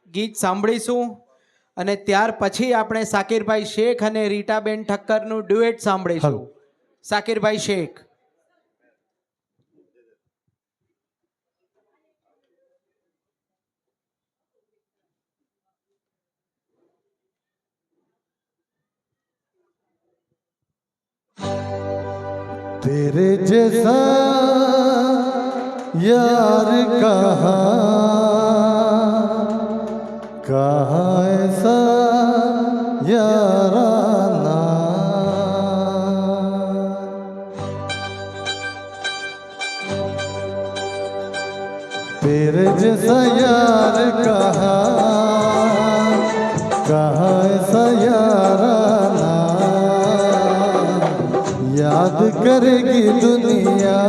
ગીત સાંભળીશું અને ત્યાર પછી આપણે સાકિરભાઈ શેખ અને રીટાબેન ઠક્કરનું ડ્યુએટ સાંભળીશું. સાકિરભાઈ શેખ. तेरे जैसा यार कहाँ ऐसा याराना. तेरे जैसा यार कहाँ ऐसा याराना. याद करेगी दुनिया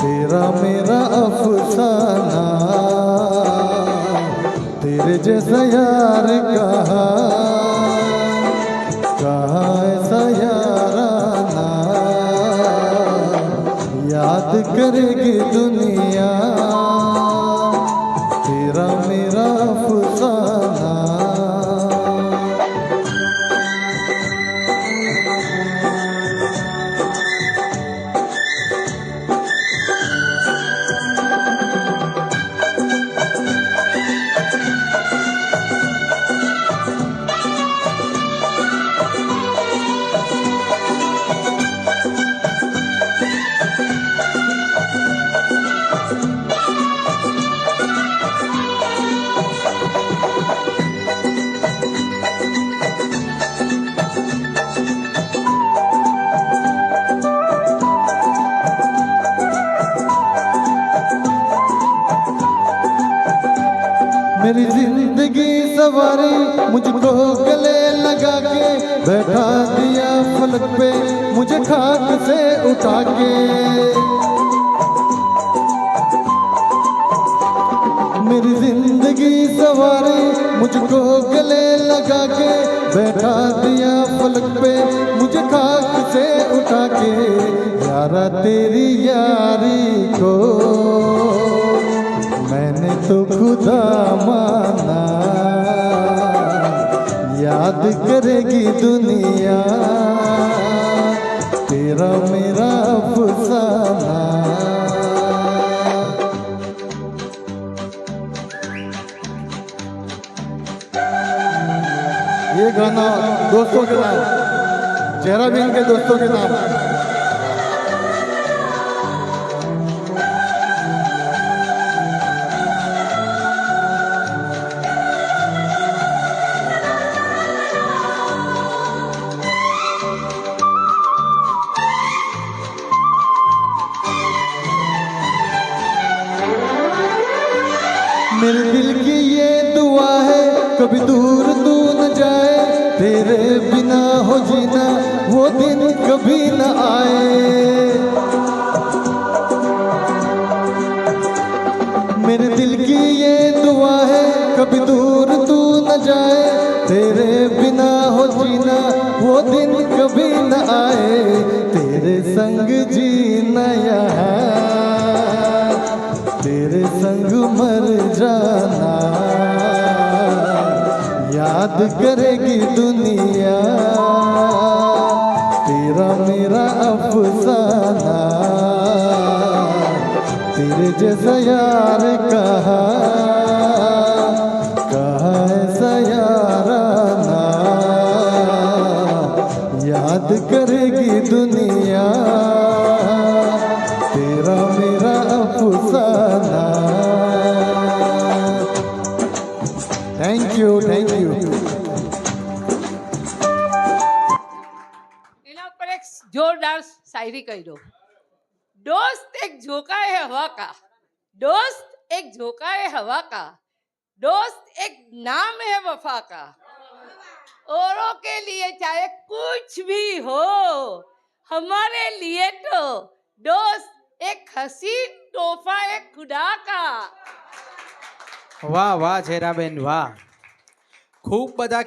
तेरा मेरा अफसाना. तेरे जैसा यार कहाँ ऐसा याराना. याद करेगी दुनिया तेरा मेरा अफसाना. मेरी जिंदगी सवारी मुझको गले लगा के बैठा दिया फलक पे मुझे खाक से उठा के. मेरी जिंदगी सवारी मुझको गले लगा के बैठा दिया फलक पे मुझे खाक से उठा के. यारा तेरी यारी को मैंने तो खुदा माना. याद करेगी दुनिया तेरा मेरा अफसाना. ये गाना दोस्तों के नाम, चेहरा भी इनके दोस्तों के नाम. मेरे दिल की ये दुआ है कभी दूर तू न जाए. तेरे बिना हो जीना वो दिन कभी न आए. मेरे दिल की ये दुआ है कभी दूर तू न जाए. तेरे बिना हो जीना वो दिन कभी न आए. तेरे संग जीना यहाँ तेरे संग मर जाना. याद करेगी दुनिया तेरा मेरा अफसाना. तेरे जैसा यार कहाँ ऐसा याराना. याद करेगी दुनिया तेरा मेरा अफसाना. Thank you. એના ઉપર એક જોરદાર શાયરી કહી દો. दोस्त एक झोंका है हवा का, दोस्त एक झोंका है हवा का, दोस्त एक नाम है वफा का. औरों के लिए चाहे कुछ भी हो, हमारे लिए तो दोस्त एक हसीन तोहफा है खुदा का. વાહ વાહ ચેરાબેન વાહ. ખૂબ બધા